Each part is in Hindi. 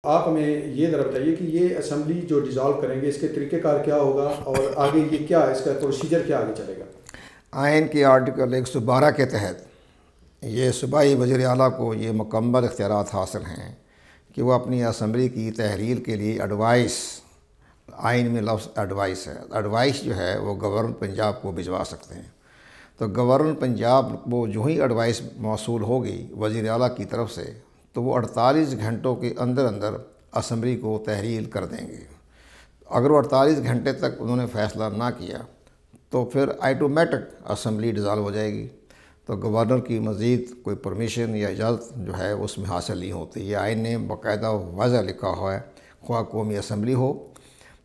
आप हमें ये ज़रा बताइए कि ये असेंबली जो डिज़ोल्व करेंगे इसके तरीक़ेकार क्या होगा और आगे ये क्या इसका प्रोसीजर क्या आगे चलेगा? आइन के आर्टिकल 112 के तहत ये सूबाई वज़ीर आला को ये मुकम्मल इख्तियारात हासिल हैं कि वो अपनी असम्बली की तहरीर के लिए एडवाइस, आइन में लफ्ज़ एडवाइस है, एडवाइस जो है वो गवर्नर पंजाब को भिजवा सकते हैं। तो गवर्नर पंजाब को जो ही एडवाइस मौसूल होगी वज़ीर आला की तरफ से तो वो 48 घंटों के अंदर अंदर असम्बली को तहरीर कर देंगे। अगर वो 48 घंटे तक उन्होंने फ़ैसला ना किया तो फिर ऑटोमेटिक असम्बली डिज़ॉल्व हो जाएगी। तो गवर्नर की मज़ीद कोई परमिशन या इजाज़त जो है उसमें हासिल नहीं होती। ये आइन ने बाकायदा वाज़ह लिखा हुआ है, ख्वाह कौमी असम्बली हो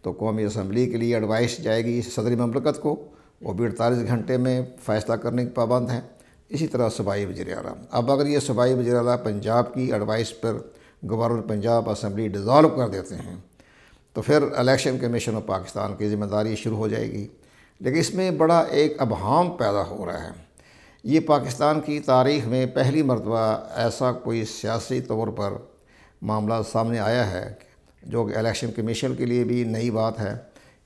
तो कौमी असम्बली के लिए एडवाइस जाएगी सदर ममलकत को, वो भी 48 घंटे में फ़ैसला करने के पाबंद हैं। इसी तरह सूबाई वज़ीर आला, अब अगर ये सूबाई वज़ीर आला पंजाब की एडवाइस पर गवर्नर पंजाब असम्बली डिज़ॉल्व कर देते हैं तो फिर इलेक्शन कमीशन ऑफ पाकिस्तान की ज़िम्मेदारी शुरू हो जाएगी। लेकिन इसमें बड़ा एक अबहाम पैदा हो रहा है। ये पाकिस्तान की तारीख़ में पहली मरतबा ऐसा कोई सियासी तौर पर मामला सामने आया है जो कि इलेक्शन कमीशन के लिए भी नई बात है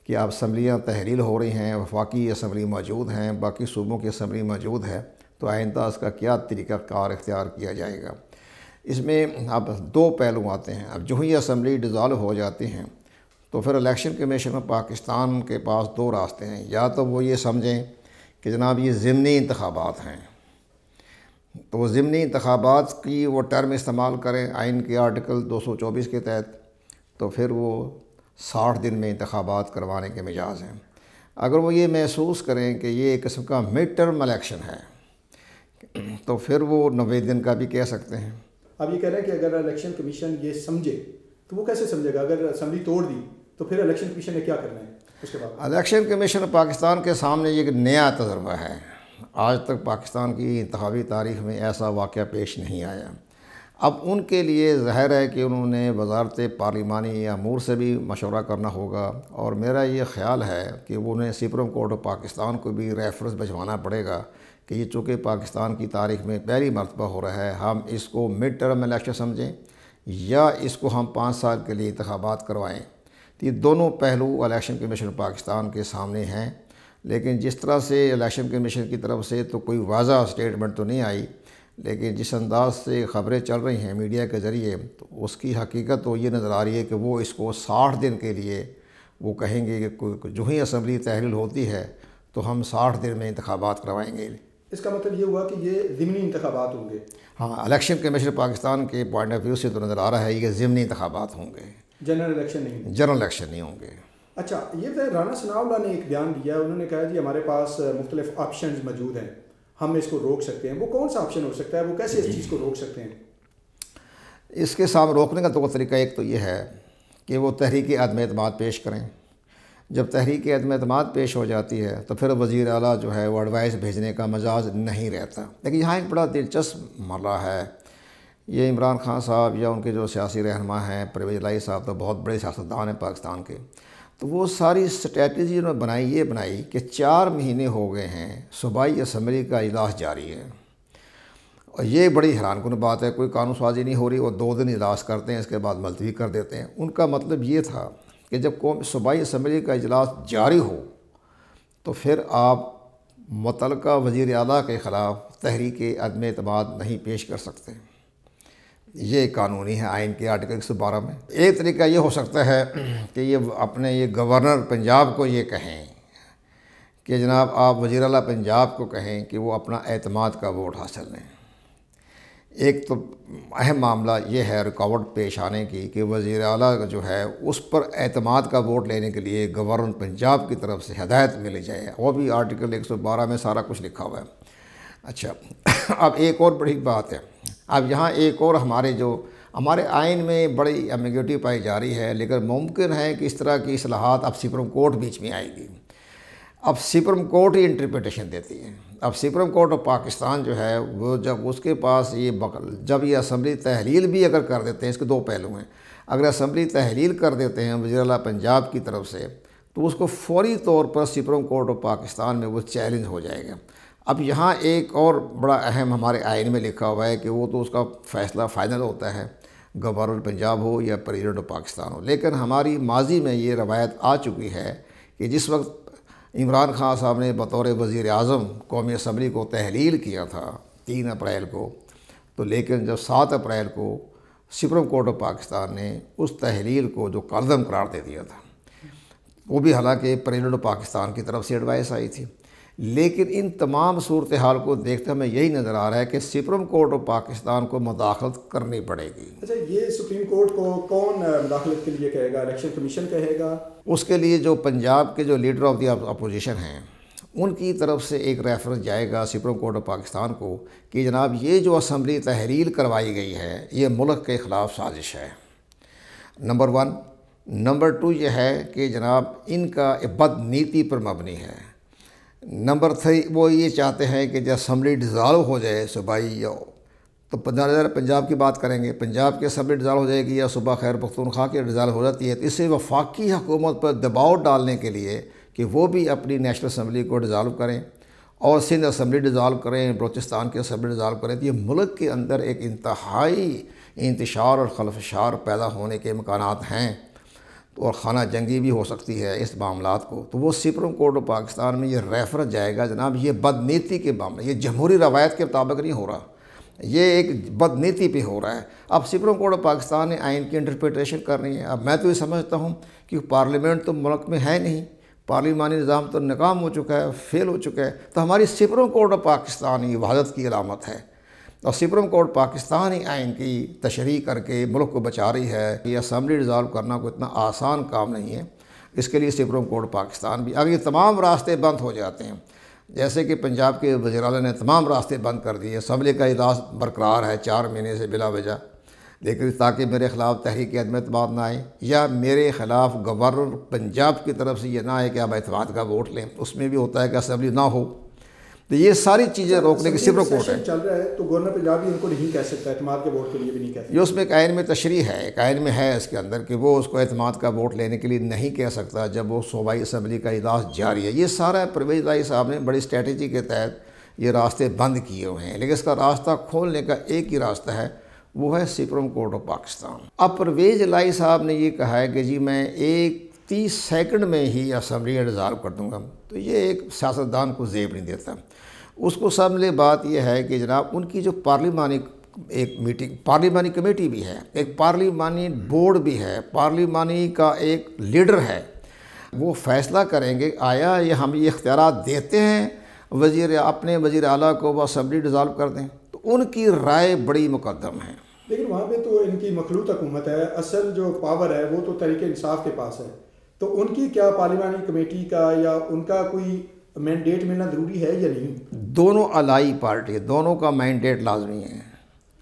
कि अब असम्बलियाँ तहरीर हो रही हैं, वफाकी असम्बली मौजूद हैं, बाकी सूबों की असम्बली मौजूद है, तो आइंदा इसका क्या तरीक़ाकार इख्तियार किया जाएगा। इसमें अब दो पहलू आते हैं। अब जो ही असम्बली डिज़ॉल्व हो जाती हैं तो फिर इलेक्शन कमीशन ऑफ पाकिस्तान के पास दो रास्ते हैं। या तो वो ये समझें कि जनाब ये ज़िमनी इंतखाबात हैं, तो वो ज़िमनी इंतखाबात की वो टर्म इस्तेमाल करें आइन के आर्टिकल 224 के तहत, तो फिर वो 60 दिन में इंतखाबात करवाने के मिजाज हैं। अगर वो ये महसूस करें कि ये एक किस्म का मिड टर्म इलेक्शन है तो फिर वो 90 दिन का भी कह सकते हैं। आप ये कह रहे हैं कि अगर इलेक्शन कमीशन ये समझे तो वो कैसे समझेगा? अगर असम्बली तोड़ दी तो फिर इलेक्शन कमीशन ने क्या करना है उसके बाद? इलेक्शन कमीशन पाकिस्तान के सामने ये एक नया तजर्बा है। आज तक पाकिस्तान की इंतखाबी तारीख़ में ऐसा वाक़या पेश नहीं आया। अब उनके लिए ज़ाहिर है कि उन्होंने वज़ारत पार्लिमानी अमूर से भी मशवरा करना होगा और मेरा ये ख़्याल है कि वो उन्हें सुप्रीम कोर्ट ऑफ पाकिस्तान को भी रेफरेंस भिजवाना पड़ेगा कि ये चूँकि पाकिस्तान की तारीख़ में पहली मरतबा हो रहा है, हम इसको मिड टर्म इलेक्शन समझें या इसको हम 5 साल के लिए इंतखाबात करवाएँ। तो ये दोनों पहलू इलेक्शन कमीशन पाकिस्तान के सामने हैं। लेकिन जिस तरह से इलेक्शन कमीशन की तरफ से तो कोई वाज़ा स्टेटमेंट तो नहीं आई, लेकिन जिस अंदाज से ख़बरें चल रही हैं मीडिया के ज़रिए तो उसकी हकीकत तो ये नज़र आ रही है कि वो इसको 60 दिन के लिए वो कहेंगे कि जो ही असम्बली तहरीर होती है तो हम 60 दिन में इंतखाबात करवाएंगे। इसका मतलब ये हुआ कि ये ज़िमनी इंतखाबात होंगे? हाँ, इलेक्शन कमीशन पाकिस्तान के पॉइंट ऑफ व्यू से तो नज़र आ रहा है कि ज़िमनी इंतखाबात होंगे, जनरल इलेक्शन नहीं? जनरल इलेक्शन नहीं होंगे। अच्छा, ये तो राना सनाउल्लाह ने एक बयान दिया, उन्होंने कहा जी हमारे पास मुख्तलिफ ऑप्शन मौजूद हैं, हम इसको रोक सकते हैं। वो कौन सा ऑप्शन हो सकता है? वो कैसे इस चीज़ को रोक सकते हैं? इसके सामने रोकने का तो तरीका एक तो ये है कि वो तहरीक अदम एतमाद पेश करें। जब तहरीक अदम एतमाद पेश हो जाती है तो फिर वज़ीर आला जो है वो एडवाइस भेजने का मजाज नहीं रहता। लेकिन यहाँ एक बड़ा दिलचस्प मसला है। ये इमरान खान साहब या उनके जो सियासी रहनुमा हैं परवेज़ इलाही साहब तो बहुत बड़े सियासतदान हैं पाकिस्तान के, तो वो सारी स्ट्रेटजी उन्होंने बनाई कि 4 महीने हो गए हैं सूबाई असम्बली का इजलास जारी है और ये बड़ी हैरानकुन बात है, कोई कानून साजी नहीं हो रही। वो 2 दिन इजलास करते हैं, इसके बाद मुलतवी कर देते हैं। उनका मतलब ये था कि जब सूबाई असम्बली का इजलास जारी हो तो फिर आप मुतल्लका वज़ीर आला के ख़िलाफ़ तहरीक अदम एतमाद नहीं पेश कर सकते। ये कानूनी है आइन के आर्टिकल 112 में। एक तरीका ये हो सकता है कि ये अपने ये गवर्नर पंजाब को ये कहें कि जनाब आप वज़ीर आला पंजाब को कहें कि वो अपना एतमाद का वोट हासिल लें। एक तो अहम मामला ये है रुकावट पेश आने की कि वज़ीर आला जो है उस पर एतमाद का वोट लेने के लिए गवर्नर पंजाब की तरफ से हदायत मिली जाए, वो भी आर्टिकल 112 में सारा कुछ लिखा हुआ है। अच्छा, अब एक और बड़ी बात है। अब यहाँ एक और हमारे आइन में बड़ी एम्बिग्युइटी पाई जा रही है, लेकिन मुमकिन है कि इस तरह की इस्लाहात अब सुप्रीम कोर्ट बीच में आएगी। अब सुप्रीम कोर्ट ही इंटरप्रिटेशन देती है। अब सुप्रीम कोर्ट ऑफ पाकिस्तान जो है वो जब उसके पास जब ये असम्बली तहलील भी अगर कर देते हैं, इसके दो पहलू हैं। अगर असम्बली तहलील कर देते हैं वज़ीर आला पंजाब की तरफ से तो उसको फौरी तौर पर सुप्रीम कोर्ट ऑफ पाकिस्तान में वो चैलेंज हो जाएगा। अब यहाँ एक और बड़ा अहम हमारे आइन में लिखा हुआ है कि वो तो उसका फ़ैसला फ़ाइनल होता है गवर्नर पंजाब हो या प्रेसिडेंट ऑफ पाकिस्तान हो। लेकिन हमारी माजी में ये रवायत आ चुकी है कि जिस वक्त इमरान खान साहब ने बतौर वज़ीर आज़म कौमी असम्बली को तहलील किया था 3 अप्रैल को, तो लेकिन जब 7 अप्रैल को सुप्रीम कोर्ट ऑफ पाकिस्तान ने उस तहलील को जो कलदम करार दे दिया था, वो भी हालांकि प्रेसिडेंट ऑफ पाकिस्तान की तरफ से एडवाइस आई थी। लेकिन इन तमाम सूरत हाल को देखते हमें यही नज़र आ रहा है कि सुप्रीम कोर्ट ऑफ पाकिस्तान को मुदाखलत करनी पड़ेगी। अच्छा, ये सुप्रीम कोर्ट को कौन मुदाखलत के लिए कहेगा? इलेक्शन कमीशन कहेगा? उसके लिए जो पंजाब के जो लीडर ऑफ द अपोजिशन हैं उनकी तरफ से एक रेफरेंस जाएगा सुप्रीम कोर्ट ऑफ पाकिस्तान को कि जनाब ये जो असम्बली तहरील करवाई गई है ये मुल्क के ख़िलाफ़ साजिश है, नंबर 1। नंबर 2 ये है कि जनाब इनका बदनीति पर मबनी है। नंबर 3 वो ये चाहते हैं कि जब असम्बली डिज़ाल्व हो जाए सूबाई, या तो पंजाब की बात करेंगे, पंजाब की असम्बली डिज़ाल्व हो जाएगी या सूबा खैर पख्तूनख्वा की डिज़ाल्व हो जाती है, तो इससे वफाकी हुकूमत पर दबाव डालने के लिए कि वो भी अपनी नेशनल असम्बली को डिज़ाल्व करें और सिंध असम्बली डिज़ाल्व करें, बलूचिस्तान की असम्बली डिज़ाल्व करें, तो ये मुल्क के अंदर एक इंतहाई इंतशार और खलफशार पैदा होने के इम्कानात हैं और खाना जंगी भी हो सकती है इस मामलात को। तो वो सुप्रीम कोर्ट ऑफ पाकिस्तान में ये रेफरेंस जाएगा जनाब ये बदनीति के मामले, ये जमहूरी रवायत के मुताबिक नहीं हो रहा, ये एक बदनीति पे हो रहा है। अब सुप्रीम कोर्ट ऑफ पाकिस्तान ने आइन की इंटरप्रिटेशन करनी है। अब मैं तो ये समझता हूँ कि पार्लियामेंट तो मुल्क में है नहीं, पार्लिमानी निज़ाम तो नाकाम हो चुका है, फेल हो चुका है, तो हमारी सुप्रीम कोर्ट ऑफ पाकिस्तान ही वहादत की अलामत है और सुप्रीम कोर्ट पाकिस्तान ही आइन की तशरीह करके मुल्क को बचा रही है। ये असम्बली डिज़ाल्व करना कोई इतना आसान काम नहीं है। इसके लिए सुप्रीम कोर्ट पाकिस्तान भी, अगर ये तमाम रास्ते बंद हो जाते हैं, जैसे कि पंजाब के वज़ीर आला ने तमाम रास्ते बंद कर दिए, असम्बली का इजलास बरकरार है 4 महीने से बिला वजह, लेकिन ताकि मेरे ख़िलाफ़ तहरीक अदम एतमाद ना आए या मेरे ख़िलाफ़ गवर्नर पंजाब की तरफ से ये ना आए कि आप एतमाद का वोट लें, उसमें भी होता है कि असम्बली ना हो, तो ये सारी चीज़ें रोकने की सुप्रीम कोर्ट है। चल रहा है तो गवर्नर पंजाब भी उनको नहीं कह सकता, एतमाद के वोट के लिए भी नहीं कह सकता। ये उसमें एक आइन में तशरीह है, एक आइन में है इसके अंदर कि वो उसको एतमाद का वोट लेने के लिए नहीं कह सकता जब वो सूबाई असम्बली का इजलास जारी है। ये सारा परवेज़ इलाही साहब ने बड़ी स्ट्रेटजी के तहत ये रास्ते बंद किए हुए हैं, लेकिन इसका रास्ता खोलने का एक ही रास्ता है, वो है सुप्रीम कोर्ट ऑफ पाकिस्तान। अब परवेज़ इलाही साहब ने ये कहा है कि जी मैं 30 सेकंड में ही असम्बली डिज़ाल्व कर दूँगा, तो ये एक सियासतदान को ज़ेब नहीं देता। उसको समझे बात यह है कि जनाब उनकी जो पार्लिमानी एक मीटिंग, पार्लिमानी कमेटी भी है, एक पार्लिमानी बोर्ड भी है, पार्लिमानी का एक लीडर है, वो फैसला करेंगे आया ये हम ये इख्तियार देते हैं अपने वज़ीर आला को वो असम्बली डिज़ाल्व कर दें, तो उनकी राय बड़ी मुकद्दम है। लेकिन वहाँ पे तो इनकी मखलूत हुकूमत है, असल जो पावर है वो तो तहरीक इंसाफ के पास है, तो उनकी क्या पार्लिमानी कमेटी का या उनका कोई मैंडेट मिलना ज़रूरी है या नहीं? दोनों अलाई पार्टी, दोनों का मैंडेट लाजमी है,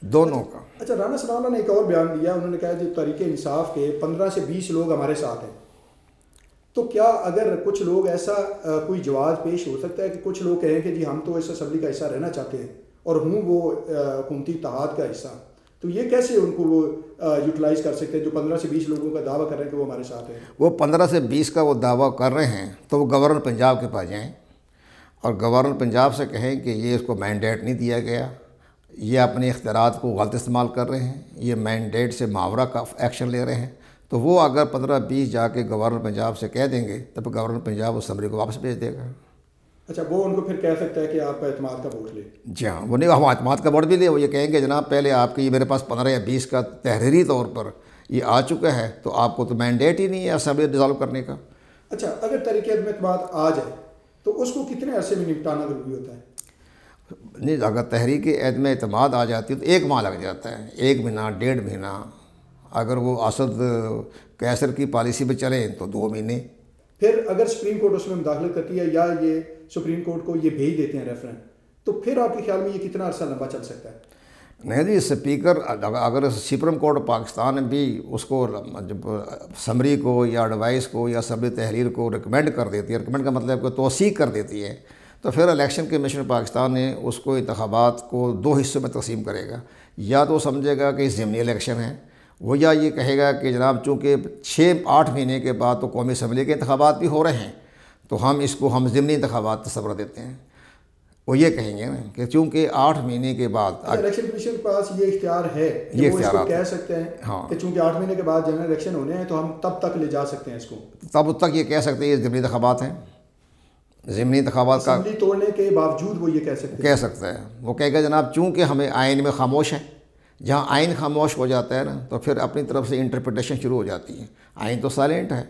दोनों का। अच्छा, राना सनाउल्लाह ने एक और बयान दिया, उन्होंने कहा जो तहरीक इंसाफ के 15 से 20 लोग हमारे साथ हैं, तो क्या अगर कुछ लोग ऐसा कोई जवाब पेश हो सकता है कि कुछ लोग कहें कि जी हम तो इस असम्बली का हिस्सा रहना चाहते हैं और हूँ वो हुकूमती इत्तेहाद का हिस्सा, तो ये कैसे उनको वो यूटिलाइज़ कर सकते हैं जो 15 से 20 लोगों का दावा कर रहे हैं कि वो हमारे साथ हैं? वो 15 से 20 का वो दावा कर रहे हैं तो वो गवर्नर पंजाब के पास जाएँ और गवर्नर पंजाब से कहें कि ये इसको मैंडेट नहीं दिया गया, ये अपने इख्तियारात को गलत इस्तेमाल कर रहे हैं, ये मैंडेट से मावरा का एक्शन ले रहे हैं, तो वो अगर 15-20 जाके गवर्नर पंजाब से कह देंगे तब गवर्नर पंजाब उस असम्बली को वापस भेज देगा। अच्छा, वो उनको फिर कह सकता है कि आप एतमाद का वोट लें? जी हाँ, वो नहीं, हम एतमाद का वोट भी ले, वो ये कहेंगे जनाब पहले आपके ये मेरे पास 15 या 20 का तहरीरी तौर पर ये आ चुका है, तो आपको तो मैंडेट ही नहीं है असम्बली डिज़ाल्व करने का। अच्छा, अगर तहरीक अदम एतमाद आ जाए तो उसको कितने अरसे में निपटाना ज़रूरी होता है? नहीं, अगर तहरीक अदम एतमाद आ जाती है तो 1 माह लग जाता है, 1 महीना 1.5 महीना, अगर वो असद कैसर की पॉलिसी पे चले तो 2 महीने। फिर अगर सुप्रीम कोर्ट उसमें मुदाखलत करती है या ये सुप्रीम कोर्ट को ये भेज देते हैं रेफरेंस, तो फिर आपके ख्याल में ये कितना अरसा लंबा चल सकता है? नहीं जी, स्पीकर अगर सुप्रीम कोर्ट पाकिस्तान भी उसको समरी को या एडवाइस को या असम्बली तहरीर को रिकमेंड कर देती है, रिकमेंड का मतलब को तौसीक कर देती है, तो फिर इलेक्शन कमीशन पाकिस्तान ने उसको इंतखाबात को 2 हिस्सों में तकसीम करेगा। या तो समझेगा कि ज़िमनी इलेक्शन है वो, या ये कहेगा कि जनाब चूँकि 6-8 महीने के बाद तो कौमी असम्बली के इंतखाबात भी हो रहे हैं तो हम इसको हम ज़िमनी इंतखाबात तस्वर देते हैं। वो ये कहेंगे ना कि चूँकि 8 महीने के बाद इलेक्शन कमीशन के पास ये इख्तियार है कि ये वो इसको इख्तियार कह सकते हैं हाँ कि चूंकि 8 महीने के बाद जनरल इलेक्शन होने हैं तो हम तब तक ले जा सकते हैं इसको। तब तक ये कह सकते हैं ये ज़िमनी इंतखाबात हैं, ज़िमनी इंतखाबात का असेंबली तोड़ने के बावजूद वो ये कह सकते हैं। कह सकता है। वो कहेगा जनाब चूँकि हमें आइन में खामोश है, जहाँ आइन खामोश हो जाता है ना तो फिर अपनी तरफ से इंटरप्रिटेशन शुरू हो जाती है। आइन तो साइलेंट है,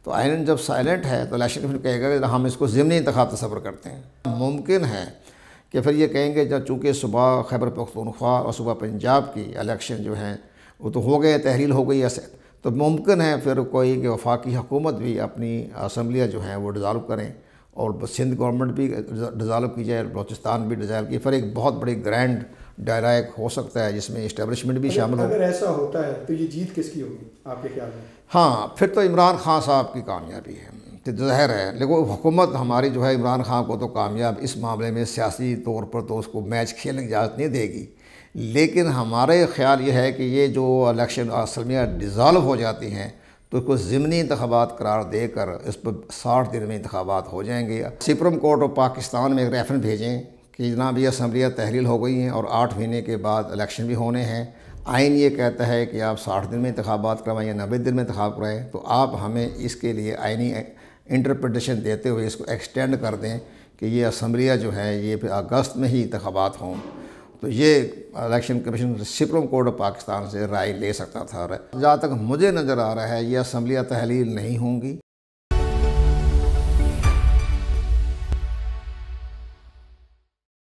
तो आइन जब साइलेंट है तो इलेक्शन कमीशन कहेगा कि हम इसको ज़िमनी इंतखाब तस्वर करते हैं। मुमकिन है कि फिर ये कहेंगे जब चूँकि सुबह खैबर पख्तूनख्वा और सुबह पंजाब की इलेक्शन जो हैं वो तो हो गए, तहरील हो गई ऐसे, तो मुमकिन है फिर कोई कि वफाकी हुकूमत भी अपनी असम्बलियाँ जो हैं वो डिज़ाल्व करें और सिंध गवर्नमेंट भी डिज़ाल्व की जाए, बलूचिस्तान भी डिज़ाल्व की, फिर एक बहुत बड़ी ग्रैंड डायलॉग हो सकता है जिसमें इस्टेब्लिशमेंट भी शामिल हो। अगर ऐसा होता है तो ये जीत किसकी होगी आपके ख्याल में? हाँ, फिर तो इमरान खान साहब की कामयाबी है, तो ज़ाहिर है। लेकिन हुकूमत हमारी जो है इमरान खान को तो कामयाब इस मामले में सियासी तौर पर तो उसको मैच खेलने की इजाज़त नहीं देगी, लेकिन हमारे ख्याल ये है कि ये जो इलेक्शन असम्बलियाँ डिज़ाल्व हो जाती हैं तो इसको ज़िमनी इंतखाबात करार देकर इस पर 60 दिन में इंतखाबात हो जाएंगे। सुप्रीम कोर्ट ऑफ पाकिस्तान में एक रेफरेंस भेजें कि जनाब ये असम्बलियाँ तहरील हो गई हैं और 8 महीने के बाद इलेक्शन भी होने हैं। आइन ये कहता है कि आप 60 दिन में इंतखाबात करवाएं या 90 दिन में इंतखाब कराएं, तो आप हमें इसके लिए आइनी इंटरप्रिटेशन देते हुए इसको एक्सटेंड कर दें कि ये असम्बलियाँ जो हैं ये फिर अगस्त में ही इंतखाबात हों। तो ये election commission supreme court of Pakistan से राय ले सकता था। जहाँ तक मुझे नज़र आ रहा है ये असम्बलियाँ तहलील नहीं होंगी।